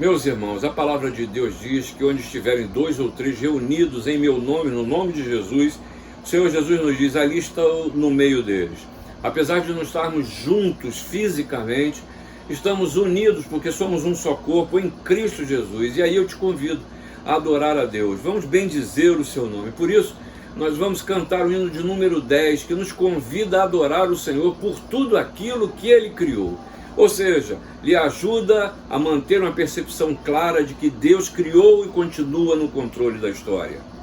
Meus irmãos, a palavra de Deus diz que onde estiverem dois ou três reunidos em meu nome, no nome de Jesus, o Senhor Jesus nos diz, ali estou no meio deles. Apesar de não estarmos juntos fisicamente, estamos unidos porque somos um só corpo em Cristo Jesus. E aí eu te convido a adorar a Deus. Vamos bendizer o seu nome. Por isso, nós vamos cantar o hino de número 10, que nos convida a adorar o Senhor por tudo aquilo que Ele criou. Ou seja, lhe ajuda a manter uma percepção clara de que Deus criou e continua no controle da história.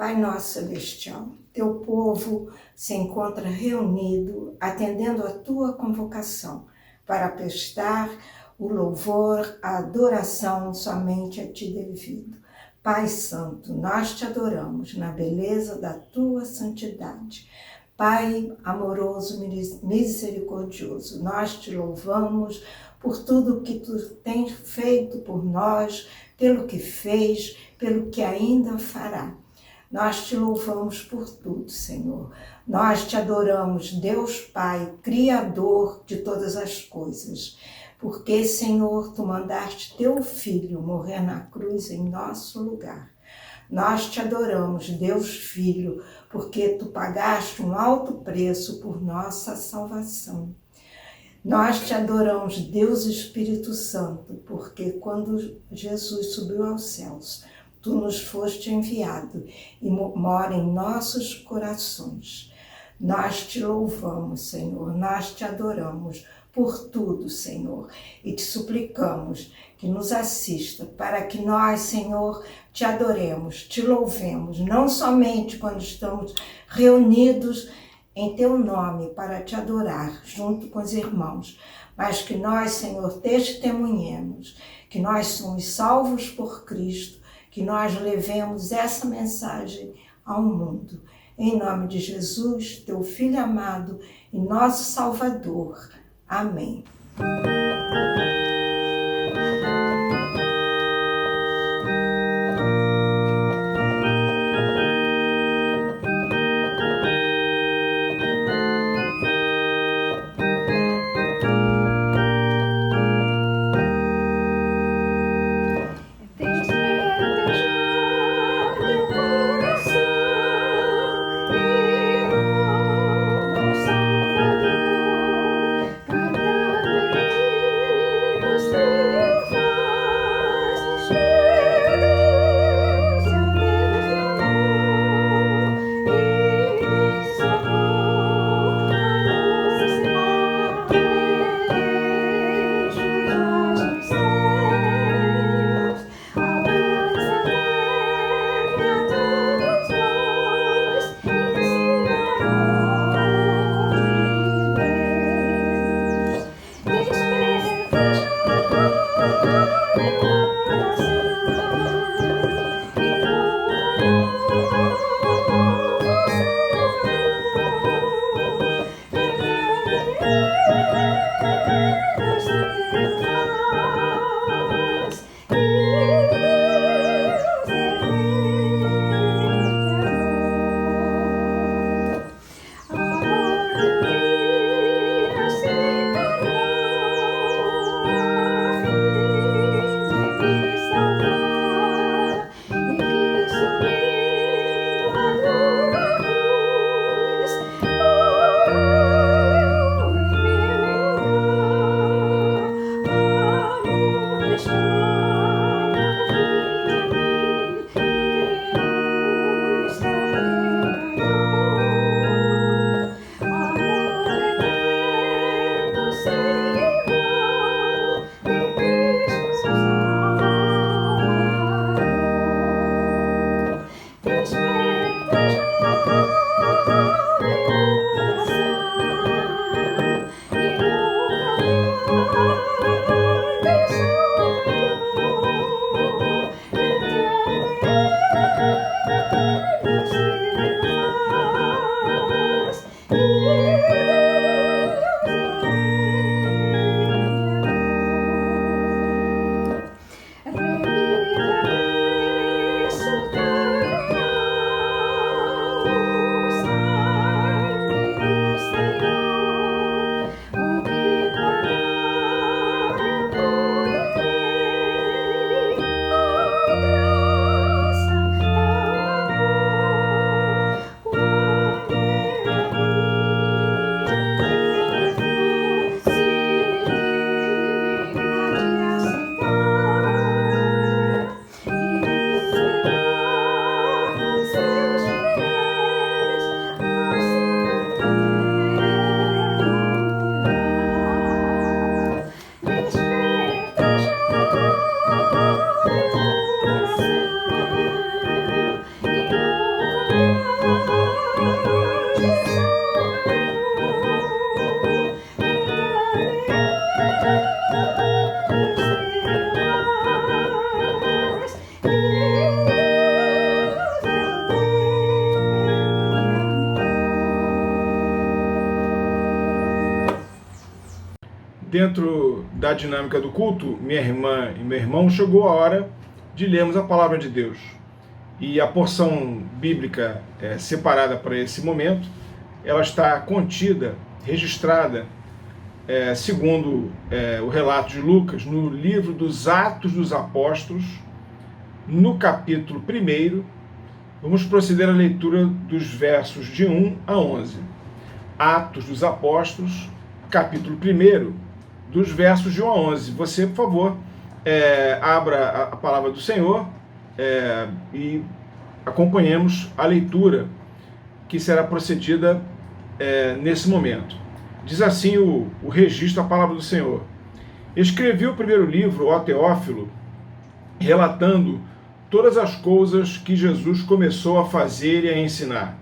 Pai nosso celestial, teu povo se encontra reunido, atendendo a tua convocação, para prestar o louvor, a adoração somente a ti devido. Pai Santo, nós te adoramos na beleza da tua santidade. Pai amoroso, misericordioso, nós te louvamos por tudo que tu tens feito por nós, pelo que fez, pelo que ainda fará. Nós te louvamos por tudo, Senhor. Nós te adoramos, Deus Pai, Criador de todas as coisas. Porque, Senhor, tu mandaste teu Filho morrer na cruz em nosso lugar. Nós te adoramos, Deus Filho, porque tu pagaste um alto preço por nossa salvação. Nós te adoramos, Deus Espírito Santo, porque quando Jesus subiu aos céus, tu nos foste enviado e mora em nossos corações. Nós te louvamos, Senhor, nós te adoramos por tudo, Senhor, e te suplicamos que nos assista para que nós, Senhor, te adoremos, te louvemos, não somente quando estamos reunidos em teu nome para te adorar junto com os irmãos, mas que nós, Senhor, testemunhemos que nós somos salvos por Cristo, que nós levemos essa mensagem ao mundo. Em nome de Jesus, teu Filho amado e nosso Salvador. Amém. Dentro da dinâmica do culto, minha irmã e meu irmão, chegou a hora de lermos a palavra de Deus. E a porção bíblica separada para esse momento, ela está contida, registrada, segundo o relato de Lucas, no livro dos Atos dos Apóstolos, no capítulo 1. Vamos proceder à leitura dos versos de 1 a 11. Atos dos Apóstolos, capítulo 1, dos versos de 1 a 11. Você, por favor, abra a palavra do Senhor e acompanhemos a leitura que será procedida nesse momento. Diz assim o registro da palavra do Senhor. Escrevi o primeiro livro, ó Teófilo, relatando todas as coisas que Jesus começou a fazer e a ensinar,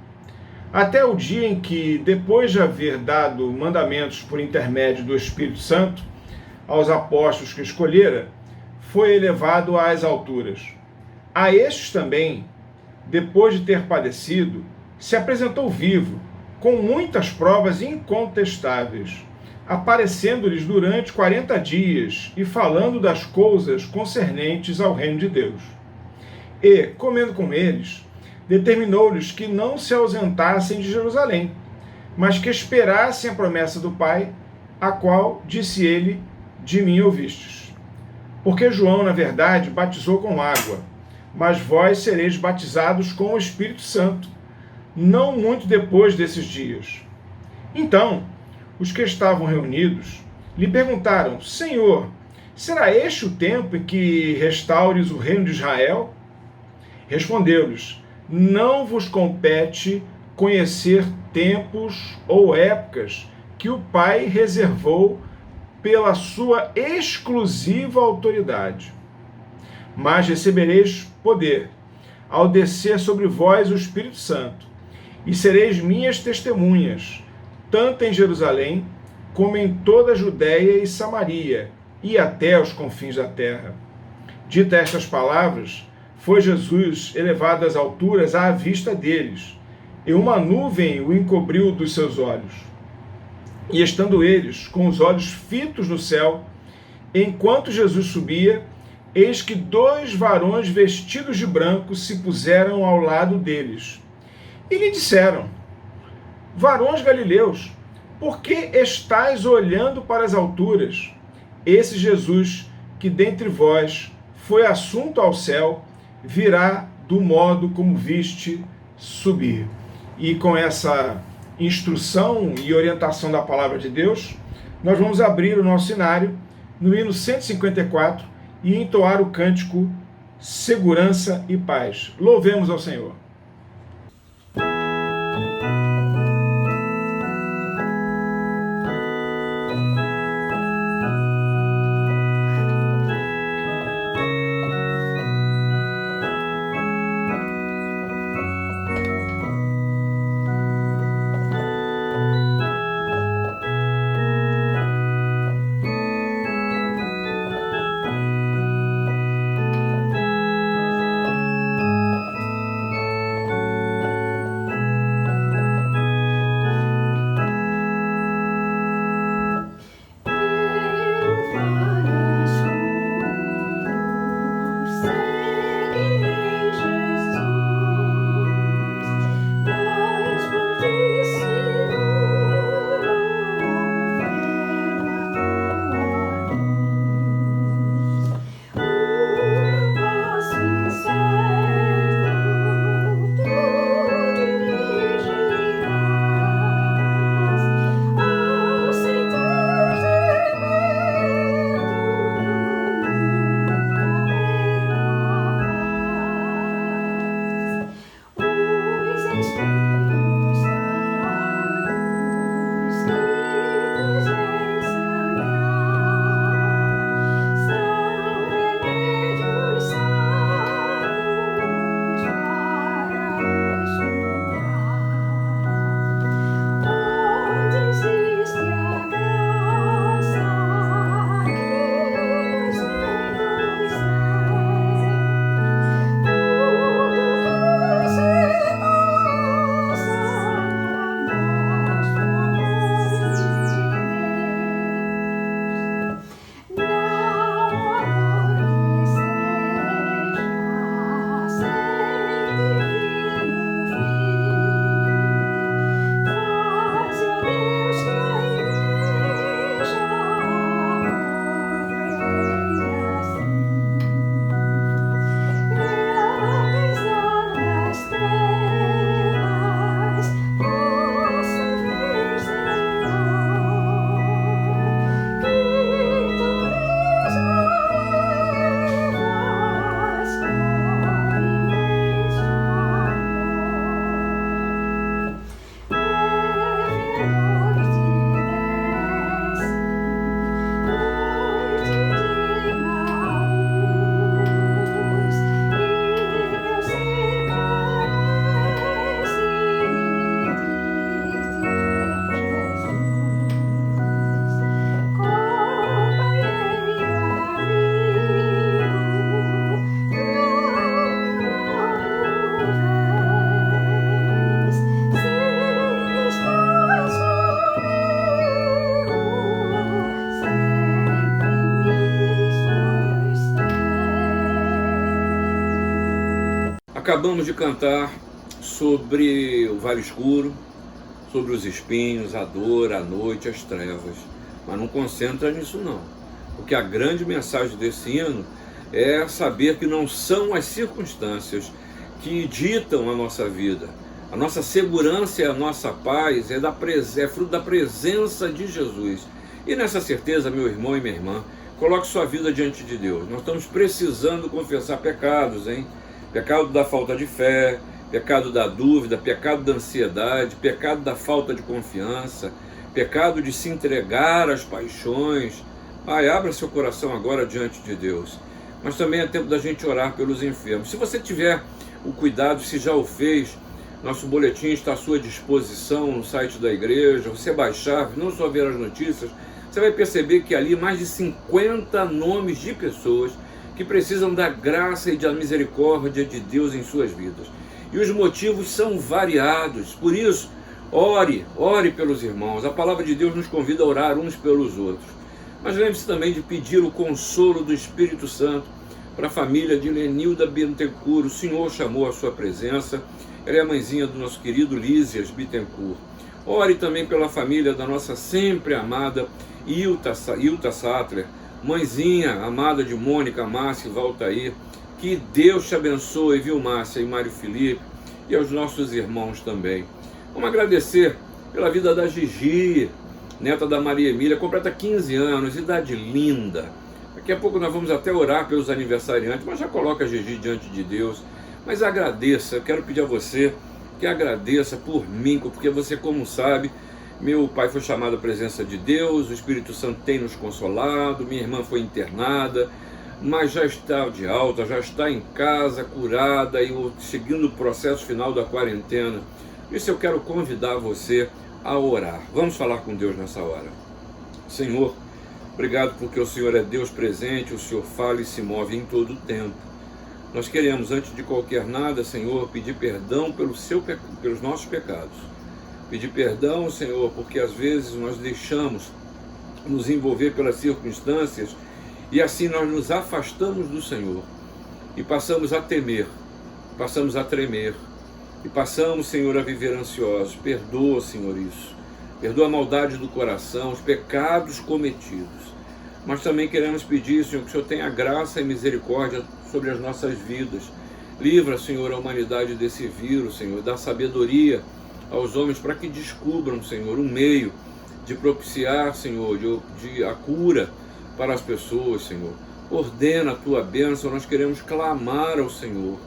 até o dia em que, depois de haver dado mandamentos por intermédio do Espírito Santo aos apóstolos que escolhera, foi elevado às alturas. A estes também, depois de ter padecido, se apresentou vivo, com muitas provas incontestáveis, aparecendo-lhes durante 40 dias e falando das coisas concernentes ao reino de Deus. E, comendo com eles, determinou-lhes que não se ausentassem de Jerusalém, mas que esperassem a promessa do Pai, a qual, disse ele, de mim ouvistes. Porque João, na verdade, batizou com água, mas vós sereis batizados com o Espírito Santo, não muito depois desses dias. Então, os que estavam reunidos lhe perguntaram: Senhor, será este o tempo em que restaures o reino de Israel? Respondeu-lhes: não vos compete conhecer tempos ou épocas que o Pai reservou pela sua exclusiva autoridade. Mas recebereis poder ao descer sobre vós o Espírito Santo, e sereis minhas testemunhas, tanto em Jerusalém, como em toda a Judéia e Samaria, e até os confins da terra. Dita estas palavras, foi Jesus elevado às alturas à vista deles, e uma nuvem o encobriu dos seus olhos. E estando eles com os olhos fitos no céu, enquanto Jesus subia, eis que 2 varões vestidos de branco se puseram ao lado deles. E lhe disseram: varões galileus, por que estáis olhando para as alturas? Esse Jesus, que dentre vós foi assunto ao céu, virá do modo como viste subir. E com essa instrução e orientação da palavra de Deus, nós vamos abrir o nosso cenário no hino 154 e entoar o cântico Segurança e Paz. Louvemos ao Senhor. acabamos de cantar sobre o vale escuro, sobre os espinhos, a dor, a noite, as trevas. Mas não concentra nisso não, porque a grande mensagem desse hino é saber que não são as circunstâncias que ditam a nossa vida. A nossa segurança e a nossa paz é fruto da presença de Jesus. E nessa certeza, meu irmão e minha irmã, coloque sua vida diante de Deus. Nós estamos precisando confessar pecados, hein? Pecado da falta de fé, pecado da dúvida, pecado da ansiedade, pecado da falta de confiança, pecado de se entregar às paixões. Pai, abra seu coração agora diante de Deus. Mas também é tempo da gente orar pelos enfermos. Se você tiver o cuidado, se já o fez, nosso boletim está à sua disposição no site da igreja. Você baixar, não só ver as notícias, você vai perceber que ali mais de 50 nomes de pessoas que precisam da graça e da misericórdia de Deus em suas vidas. E os motivos são variados. Por isso, ore pelos irmãos. A palavra de Deus nos convida a orar uns pelos outros. Mas lembre-se também de pedir o consolo do Espírito Santo para a família de Lenilda Bittencourt. O Senhor chamou a sua presença. Ela é a mãezinha do nosso querido Lísias Bittencourt. Ore também pela família da nossa sempre amada Ilta Sattler, mãezinha amada de Mônica, Márcia e Valtair. Que Deus te abençoe, viu, Márcia e Mário Felipe, e aos nossos irmãos também. Vamos agradecer pela vida da Gigi, neta da Maria Emília, completa 15 anos, idade linda. Daqui a pouco nós vamos até orar pelos aniversariantes, mas já coloca a Gigi diante de Deus. Mas agradeça, eu quero pedir a você que agradeça por mim, porque você, como sabe, meu pai foi chamado à presença de Deus, o Espírito Santo tem nos consolado, minha irmã foi internada, mas já está de alta, já está em casa, curada e seguindo o processo final da quarentena. Por isso eu quero convidar você a orar. Vamos falar com Deus nessa hora. Senhor, obrigado porque o Senhor é Deus presente, o Senhor fala e se move em todo o tempo. Nós queremos, antes de qualquer nada, Senhor, pedir perdão pelos nossos pecados. Pedir perdão, Senhor, porque às vezes nós deixamos nos envolver pelas circunstâncias e assim nós nos afastamos do Senhor e passamos a temer, passamos a tremer e passamos, Senhor, a viver ansiosos. Perdoa, Senhor, isso. Perdoa a maldade do coração, os pecados cometidos. Mas também queremos pedir, Senhor, que o Senhor tenha graça e misericórdia sobre as nossas vidas. Livra, Senhor, a humanidade desse vírus, Senhor. Dá sabedoria aos homens para que descubram, Senhor, um meio de propiciar, Senhor, de a cura para as pessoas, Senhor. Ordena a Tua bênção, nós queremos clamar ao Senhor,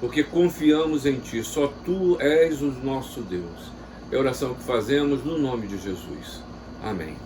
porque confiamos em Ti. Só Tu és o nosso Deus. É a oração que fazemos no nome de Jesus. Amém.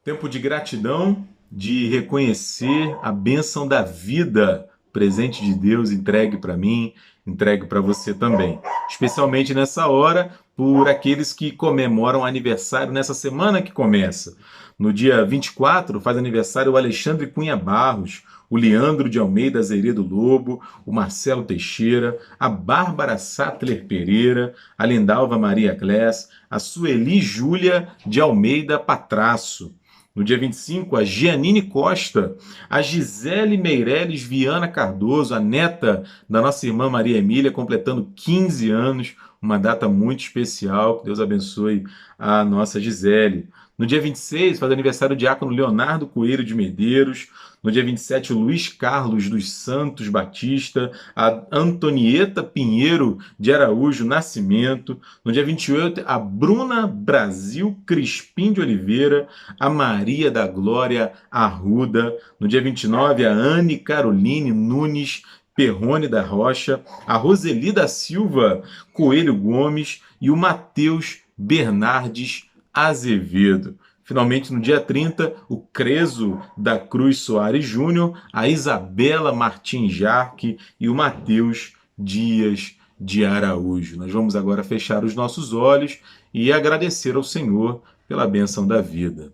Tempo de gratidão de reconhecer a bênção da vida, presente de Deus entregue para mim, entregue para você também. Especialmente nessa hora, por aqueles que comemoram aniversário nessa semana que começa. No dia 24, faz aniversário o Alexandre Cunha Barros, o Leandro de Almeida Azeredo Lobo, o Marcelo Teixeira, a Bárbara Sattler Pereira, a Lindalva Maria Gless, a Sueli Júlia de Almeida Patrasso. No dia 25, a Gianine Costa, a Gisele Meireles Viana Cardoso, a neta da nossa irmã Maria Emília, completando 15 anos, uma data muito especial, que Deus abençoe a nossa Gisele. No dia 26, faz aniversário o diácono Leonardo Coelho de Medeiros. No dia 27, o Luiz Carlos dos Santos Batista, a Antonieta Pinheiro de Araújo Nascimento. No dia 28, a Bruna Brasil Crispim de Oliveira, a Maria da Glória Arruda. No dia 29, a Anne Caroline Nunes Perrone da Rocha, a Roseli da Silva Coelho Gomes e o Matheus Bernardes Azevedo. Finalmente, no dia 30, o Creso da Cruz Soares Júnior, a Isabela Martins Jarque e o Matheus Dias de Araújo. Nós vamos agora fechar os nossos olhos e agradecer ao Senhor pela bênção da vida.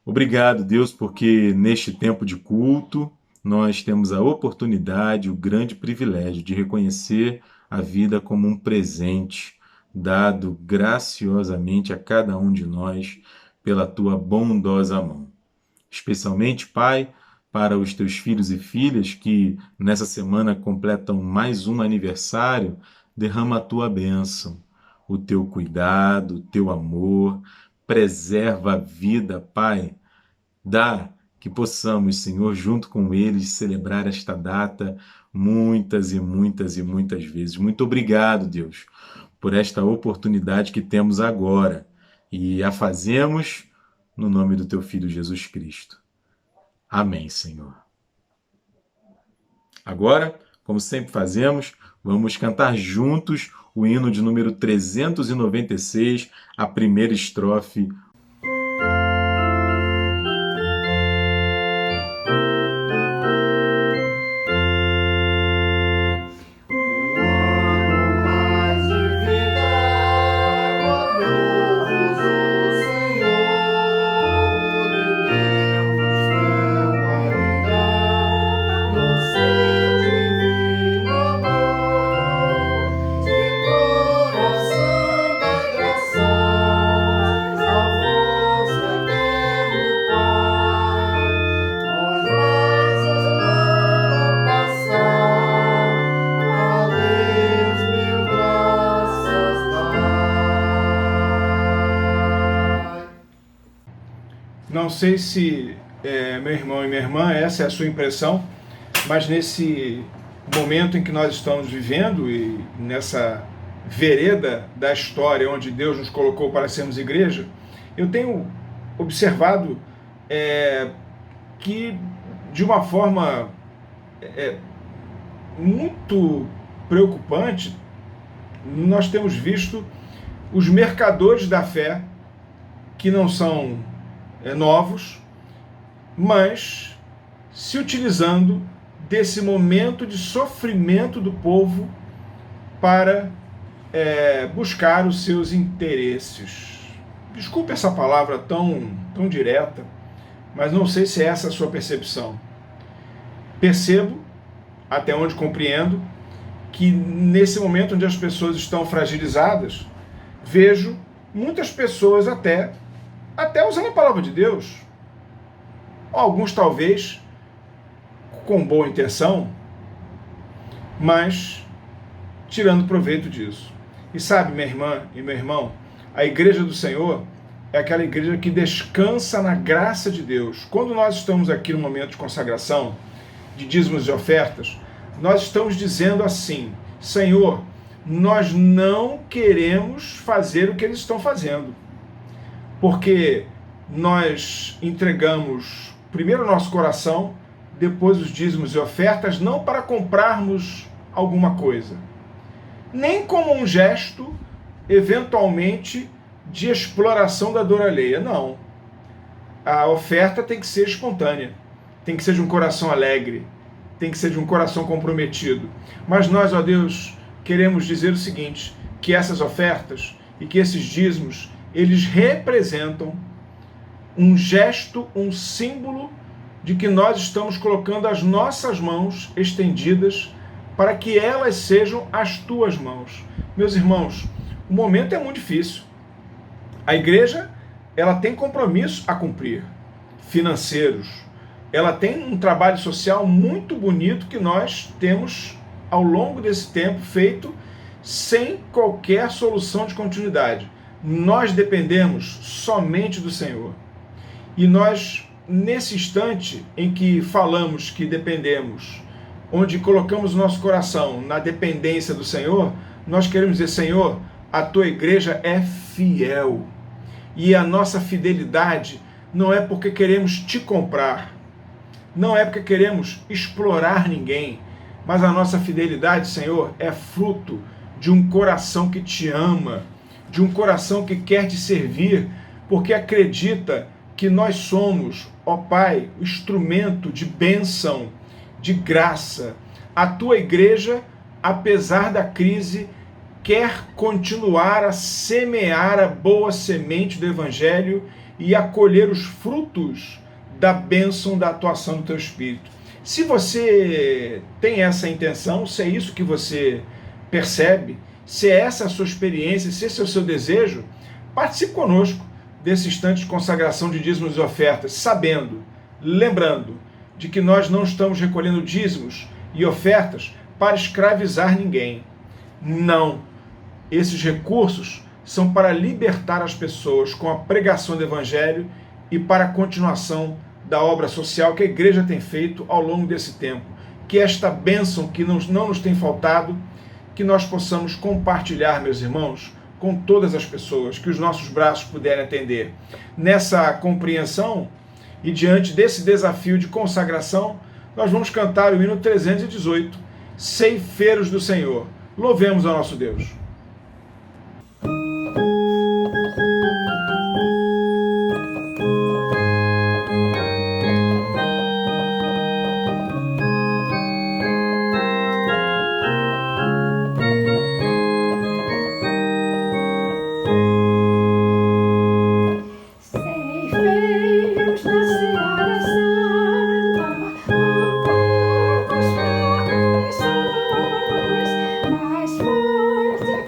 Obrigado, Deus, porque neste tempo de culto nós temos a oportunidade, o grande privilégio de reconhecer a vida como um presente dado graciosamente a cada um de nós pela tua bondosa mão. Especialmente, Pai, para os teus filhos e filhas que nessa semana completam mais um aniversário, derrama a tua bênção, o teu cuidado, o teu amor, preserva a vida, Pai. Dá que possamos, Senhor, junto com eles, celebrar esta data muitas e muitas e muitas vezes. Muito obrigado, Deus, por esta oportunidade que temos agora e a fazemos no nome do teu Filho Jesus Cristo. Amém, Senhor. Agora, como sempre fazemos, vamos cantar juntos o hino de número 396, a primeira estrofe. Não sei se, meu irmão e minha irmã, essa é a sua impressão, mas nesse momento em que nós estamos vivendo e nessa vereda da história onde Deus nos colocou para sermos igreja, eu tenho observado que de uma forma muito preocupante, nós temos visto os mercadores da fé, que não são novos, mas se utilizando desse momento de sofrimento do povo para buscar os seus interesses. Desculpe essa palavra tão direta, mas não sei se essa é a sua percepção. Percebo, até onde compreendo, que nesse momento onde as pessoas estão fragilizadas, vejo muitas pessoas até usando a palavra de Deus, alguns talvez com boa intenção, mas tirando proveito disso. E sabe, minha irmã e meu irmão, a igreja do Senhor é aquela igreja que descansa na graça de Deus. Quando nós estamos aqui no momento de consagração, de dízimos e ofertas, nós estamos dizendo assim: Senhor, nós não queremos fazer o que eles estão fazendo, porque nós entregamos primeiro o nosso coração, depois os dízimos e ofertas, não para comprarmos alguma coisa, nem como um gesto, eventualmente, de exploração da dor alheia, não. a oferta tem que ser espontânea, tem que ser de um coração alegre, tem que ser de um coração comprometido. Mas nós, ó Deus, queremos dizer o seguinte, que essas ofertas e que esses dízimos, eles representam um gesto, um símbolo de que nós estamos colocando as nossas mãos estendidas para que elas sejam as tuas mãos. Meus irmãos, o momento é muito difícil. A igreja, ela tem compromissos a cumprir, financeiros. Ela tem um trabalho social muito bonito que nós temos, ao longo desse tempo, feito sem qualquer solução de continuidade. Nós dependemos somente do Senhor. E nós, nesse instante em que falamos que dependemos, onde colocamos nosso coração na dependência do Senhor, nós queremos dizer, Senhor, a tua igreja é fiel. E a nossa fidelidade não é porque queremos te comprar, não é porque queremos explorar ninguém, mas a nossa fidelidade, Senhor, é fruto de um coração que te ama, de um coração que quer te servir, porque acredita que nós somos, ó Pai, o instrumento de bênção, de graça. A tua igreja, apesar da crise, quer continuar a semear a boa semente do Evangelho e a colher os frutos da bênção da atuação do teu Espírito. Se você tem essa intenção, se é isso que você percebe, se é essa a sua experiência, se esse é o seu desejo, participe conosco desse instante de consagração de dízimos e ofertas, sabendo, lembrando, de que nós não estamos recolhendo dízimos e ofertas para escravizar ninguém. Não. Esses recursos são para libertar as pessoas com a pregação do Evangelho e para a continuação da obra social que a igreja tem feito ao longo desse tempo. Que esta bênção que não nos tem faltado, que nós possamos compartilhar, meus irmãos, com todas as pessoas, que os nossos braços puderem atender. Nessa compreensão e diante desse desafio de consagração, nós vamos cantar o hino 318, Ceifeiros do Senhor. Louvemos ao nosso Deus. Mais forte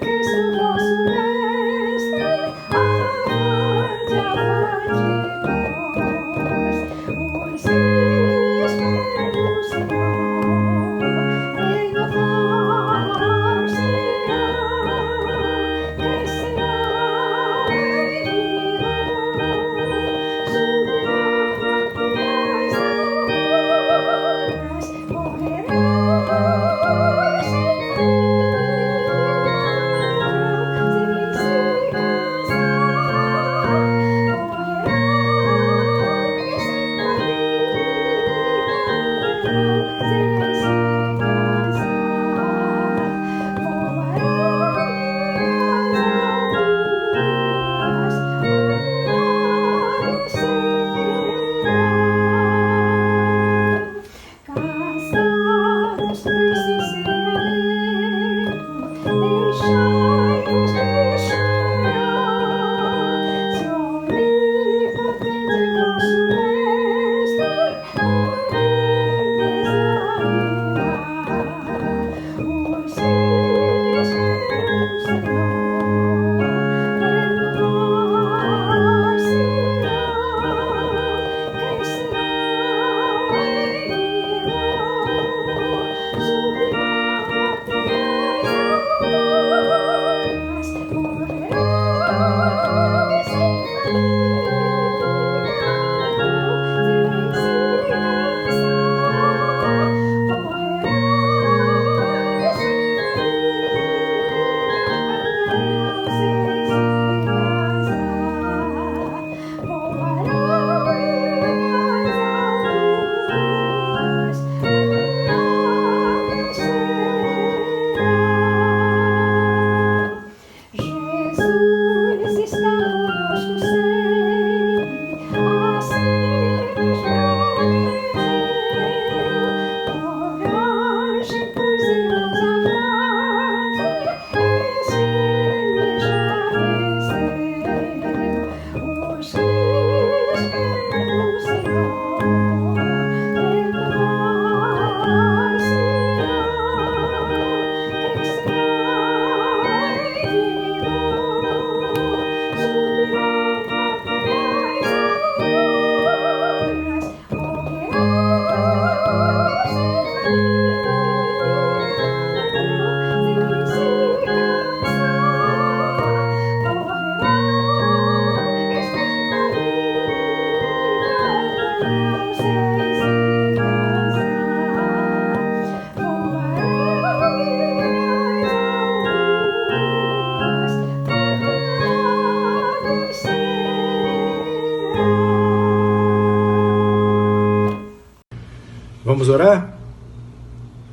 Vamos orar?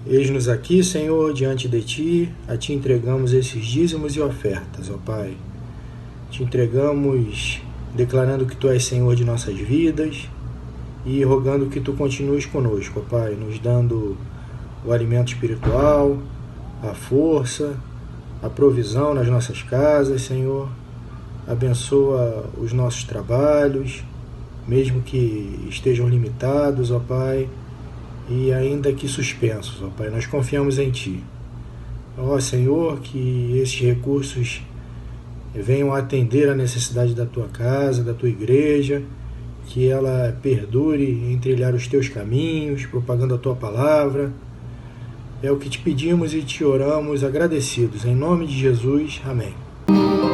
Eis-nos aqui, Senhor, diante de Ti, a Ti entregamos esses dízimos e ofertas, ó Pai. Te entregamos declarando que Tu és Senhor de nossas vidas e rogando que Tu continues conosco, ó Pai, nos dando o alimento espiritual, a força, a provisão nas nossas casas, Senhor. Abençoa os nossos trabalhos, mesmo que estejam limitados, ó Pai, e ainda que suspensos, ó Pai, nós confiamos em Ti. Ó Senhor, que esses recursos venham a atender a necessidade da Tua casa, da Tua igreja, que ela perdure em trilhar os Teus caminhos, propagando a Tua palavra. É o que Te pedimos e Te oramos agradecidos. Em nome de Jesus, amém. Eu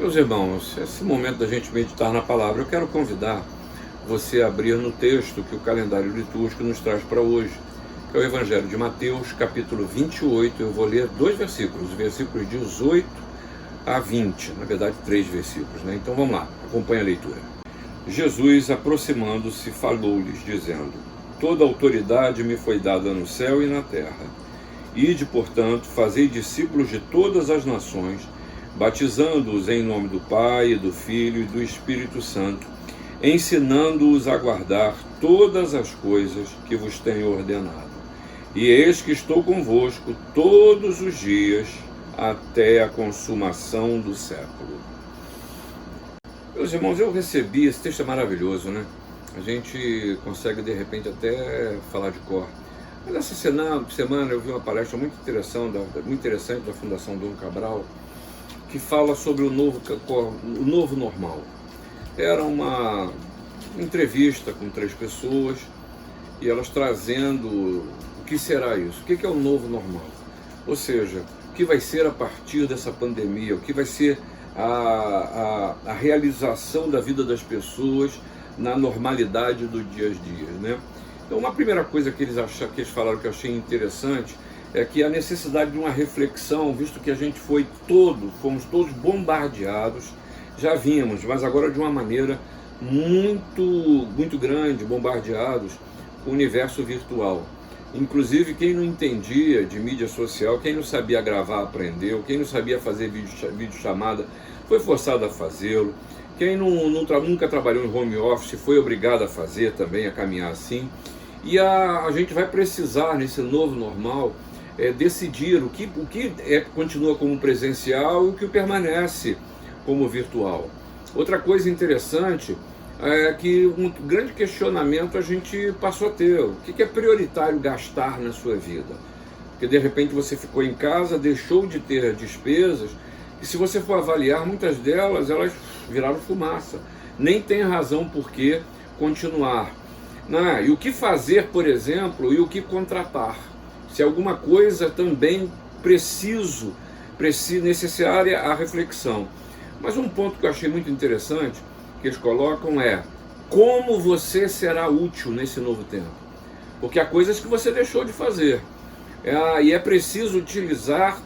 Meus irmãos, esse momento da gente meditar na palavra, eu quero convidar você a abrir no texto que o calendário litúrgico nos traz para hoje, que é o Evangelho de Mateus, capítulo 28. Eu vou ler 2 versículos, versículos 18 a 20, na verdade 3 versículos, né? Então vamos lá, acompanha a leitura. Jesus, aproximando-se, falou-lhes, dizendo: toda autoridade me foi dada no céu e na terra. Ide, portanto, fazei discípulos de todas as nações, batizando-os em nome do Pai, do Filho e do Espírito Santo, ensinando-os a guardar todas as coisas que vos tenho ordenado. E eis que estou convosco todos os dias, até a consumação do século. Meus irmãos, eu recebi, esse texto é maravilhoso, né? A gente consegue de repente até falar de cor. Mas essa semana eu vi uma palestra muito interessante da Fundação Dom Cabral, que fala sobre o novo normal. Era uma entrevista com 3 pessoas e elas trazendo o que será isso, o que é o novo normal. Ou seja, o que vai ser a partir dessa pandemia, o que vai ser a realização da vida das pessoas na normalidade do dia a dia, né? Então, uma primeira coisa que eles falaram que eu achei interessante é que a necessidade de uma reflexão, visto que a gente fomos todos bombardeados, já vínhamos, mas agora de uma maneira muito grande, bombardeados com o universo virtual. Inclusive, quem não entendia de mídia social, quem não sabia gravar, aprendeu, quem não sabia fazer videochamada, foi forçado a fazê-lo, quem nunca trabalhou em home office foi obrigado a fazer também, a caminhar assim. E a gente vai precisar, nesse novo normal, decidir o que continua como presencial e o que permanece como virtual. Outra coisa interessante é que um grande questionamento a gente passou a ter: o que é prioritário gastar na sua vida? Porque de repente você ficou em casa, deixou de ter despesas, e se você for avaliar, muitas delas elas viraram fumaça. Nem tem razão por que continuar. E o que fazer, por exemplo, e o que contratar? Se alguma coisa também necessária a reflexão. Mas um ponto que eu achei muito interessante, que eles colocam é: como você será útil nesse novo tempo? Porque há coisas que você deixou de fazer. E é preciso utilizar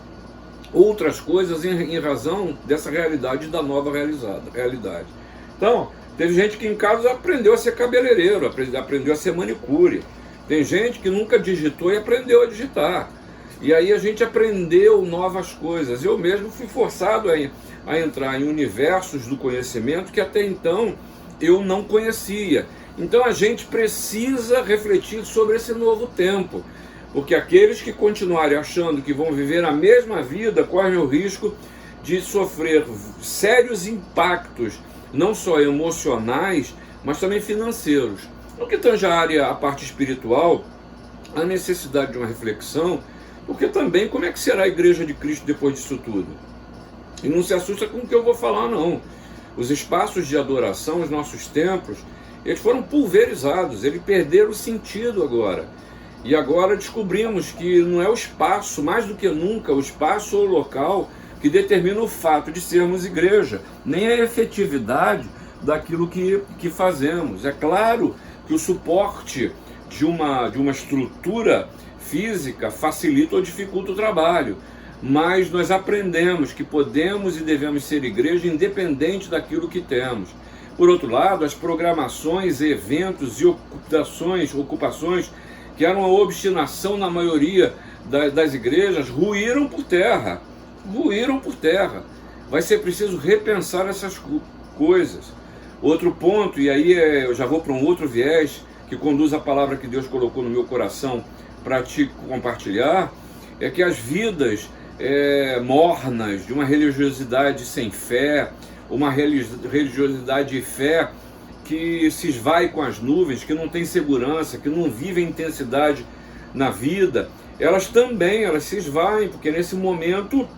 outras coisas em razão dessa realidade, da nova realidade. Então, teve gente que em casa aprendeu a ser cabeleireiro, aprendeu a ser manicure. Tem gente que nunca digitou e aprendeu a digitar. E aí a gente aprendeu novas coisas. Eu mesmo fui forçado a entrar em universos do conhecimento que até então eu não conhecia. Então a gente precisa refletir sobre esse novo tempo, porque aqueles que continuarem achando que vão viver a mesma vida correm o risco de sofrer sérios impactos, não só emocionais, mas também financeiros. No que tange a parte espiritual, a necessidade de uma reflexão, porque também como é que será a Igreja de Cristo depois disso tudo? E não se assusta com o que eu vou falar, não. Os espaços de adoração, os nossos templos, eles foram pulverizados, eles perderam o sentido agora. E agora descobrimos que não é o espaço, mais do que nunca, o espaço ou o local que determina o fato de sermos igreja, nem a efetividade daquilo que fazemos. É claro que o suporte de uma estrutura física facilita ou dificulta o trabalho, mas nós aprendemos que podemos e devemos ser igreja independente daquilo que temos. Por outro lado, as programações, eventos e ocupações que eram a obstinação na maioria das igrejas, ruíram por terra. Vai ser preciso repensar essas coisas. Outro ponto, e aí eu já vou para um outro viés, que conduz a palavra que Deus colocou no meu coração para te compartilhar, é que as vidas mornas de uma religiosidade sem fé, uma religiosidade e fé que se esvai com as nuvens, que não tem segurança, que não vive a intensidade na vida, elas se esvaem, porque nesse momento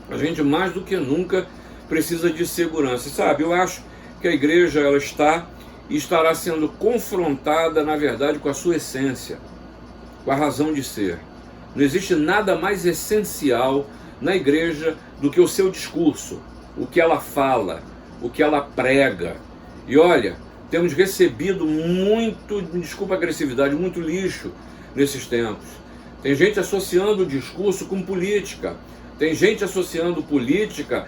a gente mais do que nunca precisa de segurança. Sabe, eu acho que a igreja ela está e estará sendo confrontada, na verdade, com a sua essência, com a razão de ser. Não existe nada mais essencial na igreja do que o seu discurso, o que ela fala, o que ela prega. E olha, temos recebido muito, desculpa a agressividade, muito lixo nesses tempos. Tem gente associando o discurso com política. Tem gente associando política,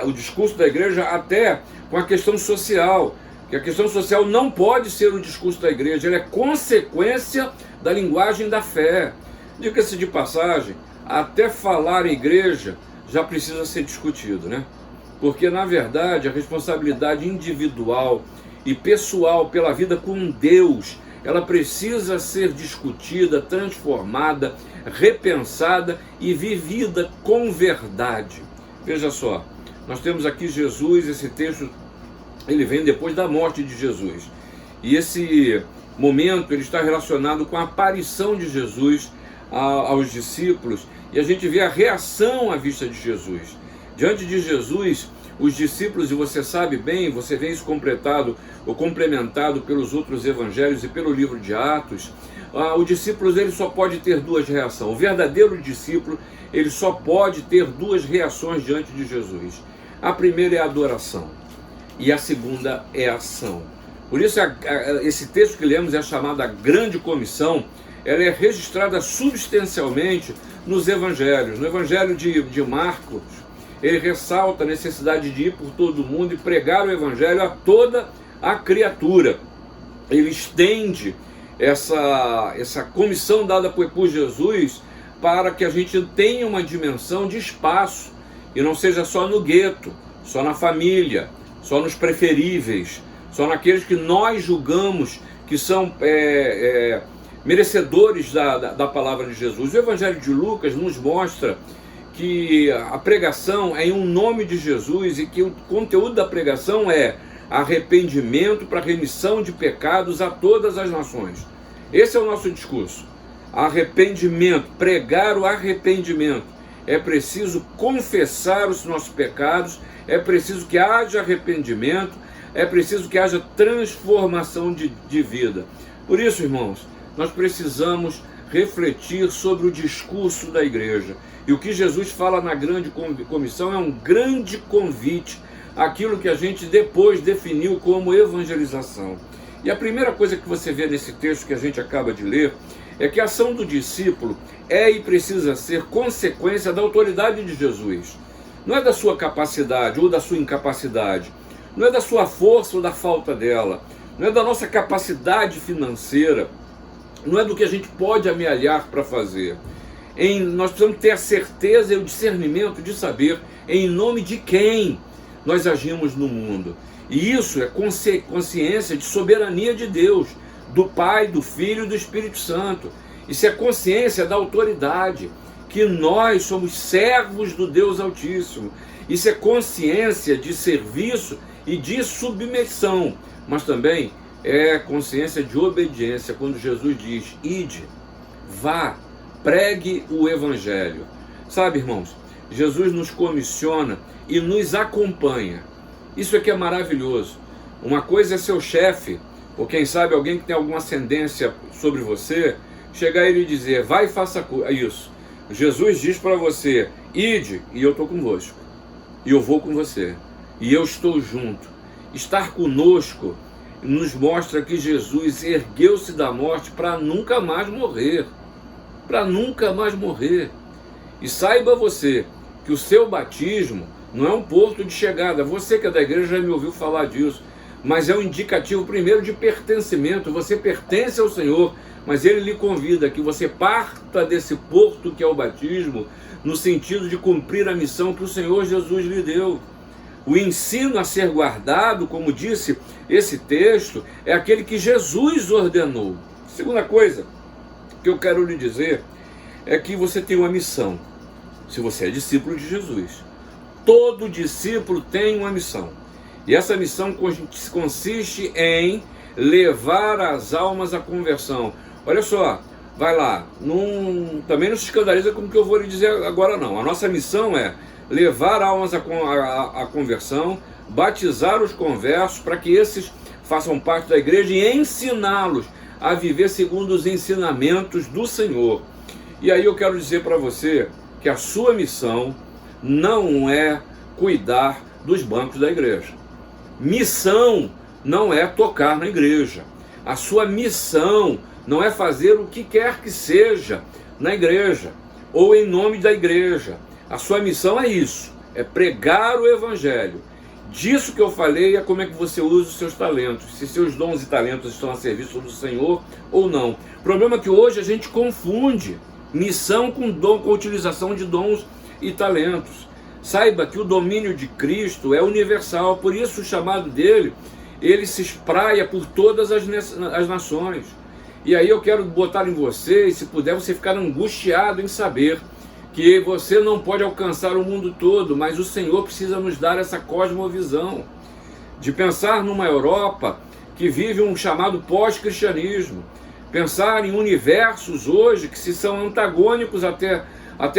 o discurso da igreja até com a questão social. Que a questão social não pode ser o discurso da igreja, ela é consequência da linguagem da fé. Diga-se de passagem, até falar em igreja já precisa ser discutido, né? Porque, na verdade, a responsabilidade individual e pessoal pela vida com Deus, ela precisa ser discutida, transformada, repensada e vivida com verdade. Veja só, nós temos aqui Jesus, esse texto, ele vem depois da morte de Jesus. E esse momento, ele está relacionado com a aparição de Jesus aos discípulos, e a gente vê a reação à vista de Jesus. Diante de Jesus, os discípulos, e você sabe bem, você vê isso completado ou complementado pelos outros evangelhos e pelo livro de Atos, o discípulo ele só pode ter duas reações. O verdadeiro discípulo, ele só pode ter duas reações diante de Jesus. A primeira é a adoração e a segunda é a ação. Por isso, esse texto que lemos é chamado a Grande Comissão. Ela é registrada substancialmente nos evangelhos. No evangelho de Marcos, ele ressalta a necessidade de ir por todo o mundo e pregar o evangelho a toda a criatura. Ele estende essa comissão dada por Jesus para que a gente tenha uma dimensão de espaço e não seja só no gueto, só na família, só nos preferíveis, só naqueles que nós julgamos que são merecedores da palavra de Jesus. O Evangelho de Lucas nos mostra que a pregação é em um nome de Jesus e que o conteúdo da pregação é arrependimento para remissão de pecados a todas as nações. Esse é o nosso discurso. Arrependimento, pregar o arrependimento. É preciso confessar os nossos pecados, é preciso que haja arrependimento, é preciso que haja transformação de vida. Por isso, irmãos, nós precisamos refletir sobre o discurso da igreja. E o que Jesus fala na Grande Comissão é um grande convite àquilo que a gente depois definiu como evangelização. E a primeira coisa que você vê nesse texto que a gente acaba de ler é que a ação do discípulo é e precisa ser consequência da autoridade de Jesus. Não é da sua capacidade ou da sua incapacidade, não é da sua força ou da falta dela, não é da nossa capacidade financeira, não é do que a gente pode amealhar para fazer. Nós precisamos ter a certeza e o discernimento de saber em nome de quem nós agimos no mundo. E isso é consciência de soberania de Deus, do Pai, do Filho e do Espírito Santo. Isso é consciência da autoridade, que nós somos servos do Deus Altíssimo. Isso é consciência de serviço e de submissão, mas também é consciência de obediência, quando Jesus diz: ide, vá, pregue o Evangelho. Sabe, irmãos, Jesus nos comissiona e nos acompanha. Isso aqui é maravilhoso. Uma coisa é seu chefe, ou quem sabe alguém que tem alguma ascendência sobre você, chegar e lhe dizer: vai e faça isso. Jesus diz para você: ide, e eu estou convosco, e eu vou com você, e eu estou junto. Estar conosco nos mostra que Jesus ergueu-se da morte para nunca mais morrer. Para nunca mais morrer. E saiba você que o seu batismo não é um porto de chegada. Você que é da igreja já me ouviu falar disso. Mas é um indicativo primeiro de pertencimento. Você pertence ao Senhor, mas Ele lhe convida que você parta desse porto que é o batismo, no sentido de cumprir a missão que o Senhor Jesus lhe deu. O ensino a ser guardado, como disse esse texto, é aquele que Jesus ordenou. Segunda coisa que eu quero lhe dizer é que você tem uma missão, se você é discípulo de Jesus. Todo discípulo tem uma missão, e essa missão consiste em levar as almas à conversão. Olha só, vai lá, também não se escandaliza com o que eu vou lhe dizer agora não. A nossa missão é levar almas à conversão, batizar os conversos para que esses façam parte da igreja e ensiná-los a viver segundo os ensinamentos do Senhor. E aí eu quero dizer para você que a sua missão não é cuidar dos bancos da igreja. Missão não é tocar na igreja. A sua missão não é fazer o que quer que seja na igreja ou em nome da igreja. A sua missão é isso, é pregar o evangelho. Disso que eu falei é como é que você usa os seus talentos, se seus dons e talentos estão a serviço do Senhor ou não. O problema é que hoje a gente confunde missão com dom, com a utilização de dons e talentos. Saiba que o domínio de Cristo é universal, por isso o chamado dele, ele se espraia por todas as nações. E aí eu quero botar em você, e se puder você ficar angustiado em saber que você não pode alcançar o mundo todo, mas o Senhor precisa nos dar essa cosmovisão, de pensar numa Europa que vive um chamado pós-cristianismo, pensar em universos hoje que se são antagônicos até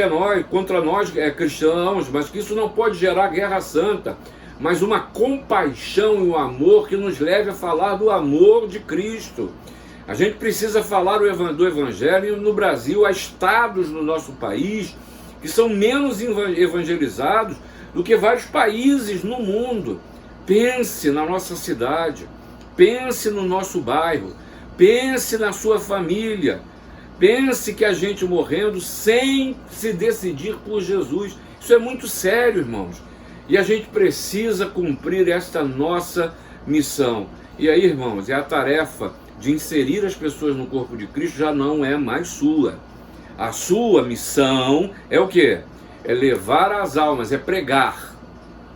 nós, contra nós cristãos, mas que isso não pode gerar guerra santa, mas uma compaixão e um amor que nos leve a falar do amor de Cristo. A gente precisa falar do evangelho. No Brasil há estados no nosso país que são menos evangelizados do que vários países no mundo. Pense na nossa cidade, pense no nosso bairro, pense na sua família, pense que a gente morrendo sem se decidir por Jesus. Isso é muito sério, irmãos. E a gente precisa cumprir esta nossa missão. E aí, irmãos, é a tarefa de inserir as pessoas no corpo de Cristo já não é mais sua. A sua missão é o quê? É levar as almas, é pregar.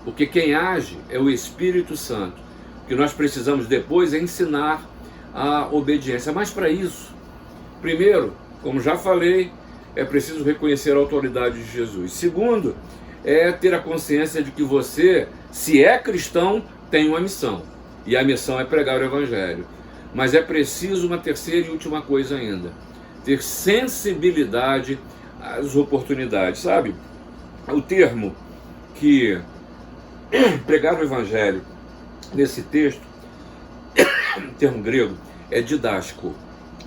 Porque quem age é o Espírito Santo. O que nós precisamos depois é ensinar a obediência. Mas para isso, primeiro, como já falei, é preciso reconhecer a autoridade de Jesus. Segundo, é ter a consciência de que você, se é cristão, tem uma missão. E a missão é pregar o Evangelho. Mas é preciso uma terceira e última coisa ainda: ter sensibilidade às oportunidades. Sabe, o termo que pregar o Evangelho nesse texto, termo grego, é didático,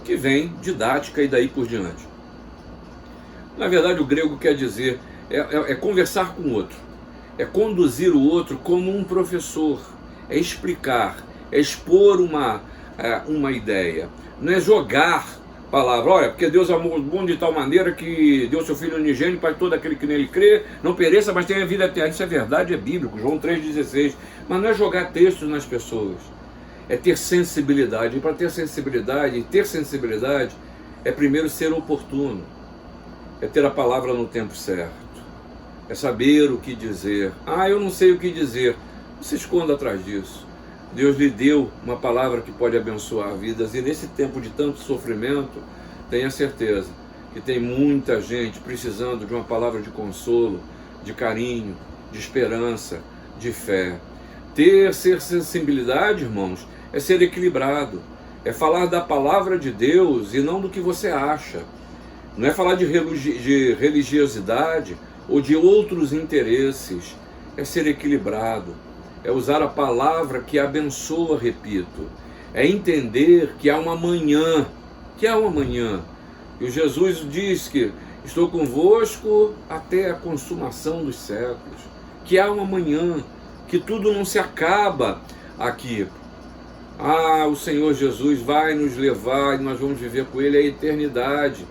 que vem didática e daí por diante. Na verdade, o grego quer dizer é conversar com o outro, é conduzir o outro como um professor, é explicar, é expor uma ideia, não é jogar palavra. Olha, porque Deus amou o mundo de tal maneira que deu seu Filho unigênito para todo aquele que nele crê, não pereça, mas tenha vida eterna. Isso é verdade, é bíblico, João 3,16. Mas não é jogar textos nas pessoas, é ter sensibilidade. E para ter sensibilidade é primeiro ser oportuno, é ter a palavra no tempo certo, é saber o que dizer. Eu não sei o que dizer. Não se esconda atrás disso. Deus lhe deu uma palavra que pode abençoar vidas, e nesse tempo de tanto sofrimento, tenha certeza que tem muita gente precisando de uma palavra de consolo, de carinho, de esperança, de fé. Ter sensibilidade, irmãos, é ser equilibrado, é falar da palavra de Deus e não do que você acha. Não é falar de religiosidade ou de outros interesses, é ser equilibrado. É usar a palavra que abençoa, repito. É entender que há uma manhã, E o Jesus diz que estou convosco até a consumação dos séculos. Que há uma manhã, que tudo não se acaba aqui. O Senhor Jesus vai nos levar e nós vamos viver com Ele a eternidade.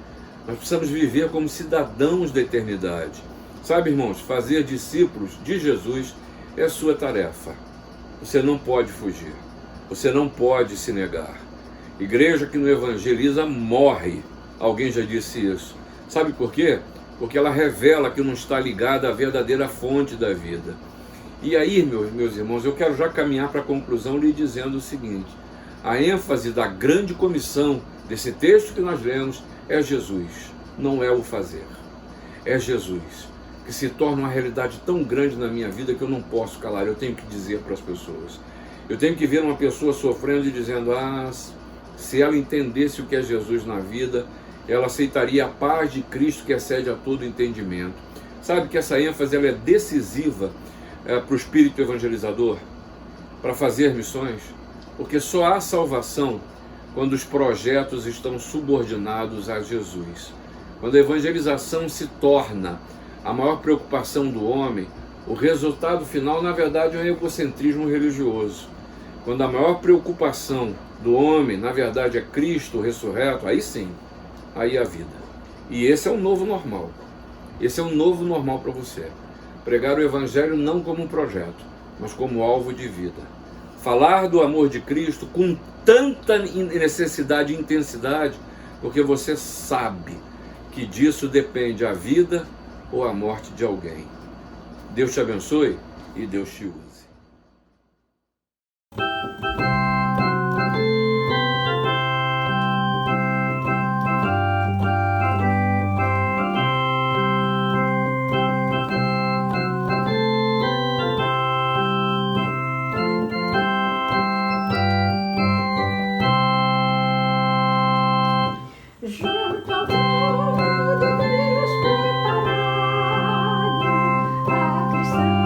Nós precisamos viver como cidadãos da eternidade. Sabe, irmãos, fazer discípulos de Jesus é a sua tarefa. Você não pode fugir. Você não pode se negar. Igreja que não evangeliza morre. Alguém já disse isso. Sabe por quê? Porque ela revela que não está ligada à verdadeira fonte da vida. E aí, meus irmãos, eu quero já caminhar para a conclusão lhe dizendo o seguinte: a ênfase da grande comissão desse texto que nós lemos é Jesus, não é o fazer. É Jesus, que se torna uma realidade tão grande na minha vida que eu não posso calar. Eu tenho que dizer para as pessoas. Eu tenho que ver uma pessoa sofrendo e dizendo: se ela entendesse o que é Jesus na vida, ela aceitaria a paz de Cristo que excede a todo entendimento. Sabe que essa ênfase ela é decisiva para o espírito evangelizador, para fazer missões, porque só há salvação quando os projetos estão subordinados a Jesus. Quando a evangelização se torna a maior preocupação do homem, O resultado final, na verdade, é um egocentrismo religioso. Quando a maior preocupação do homem, na verdade, é Cristo ressurreto, aí sim, aí é a vida. E esse é um novo normal. Esse é um novo normal para você. Pregar o Evangelho não como um projeto, mas como alvo de vida. Falar do amor de Cristo com tanta necessidade e intensidade, porque você sabe que disso depende a vida ou a morte de alguém. Deus te abençoe e Deus te use. Junto ao trono de Deus preparado, a cristão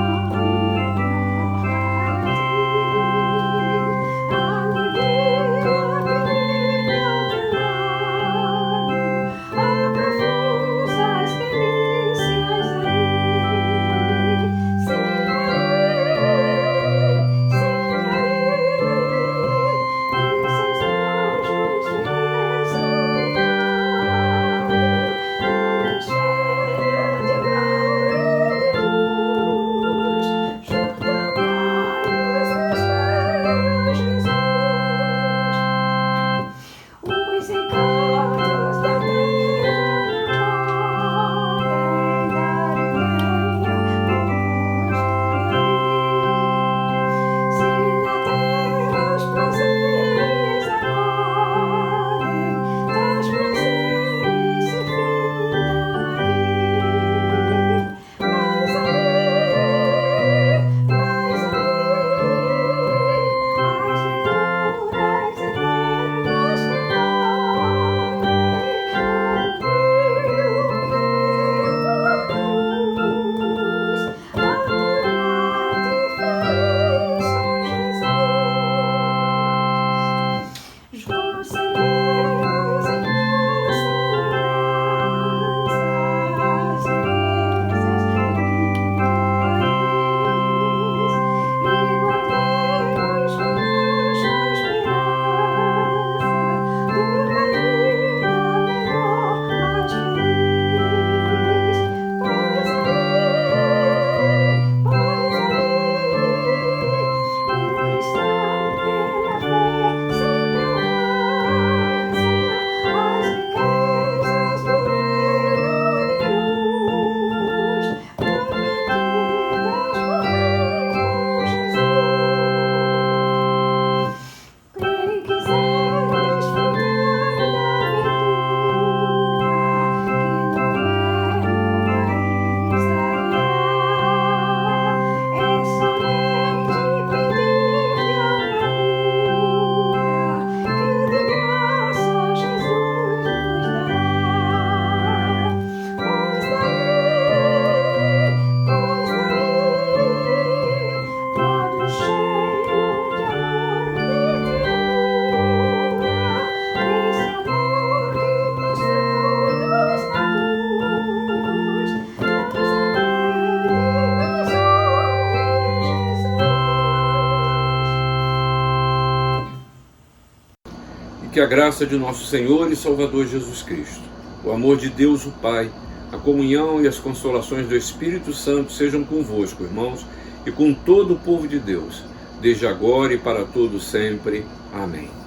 Que a graça de nosso Senhor e Salvador Jesus Cristo, o amor de Deus o Pai, a comunhão e as consolações do Espírito Santo sejam convosco, irmãos, e com todo o povo de Deus, desde agora e para todo sempre. Amém.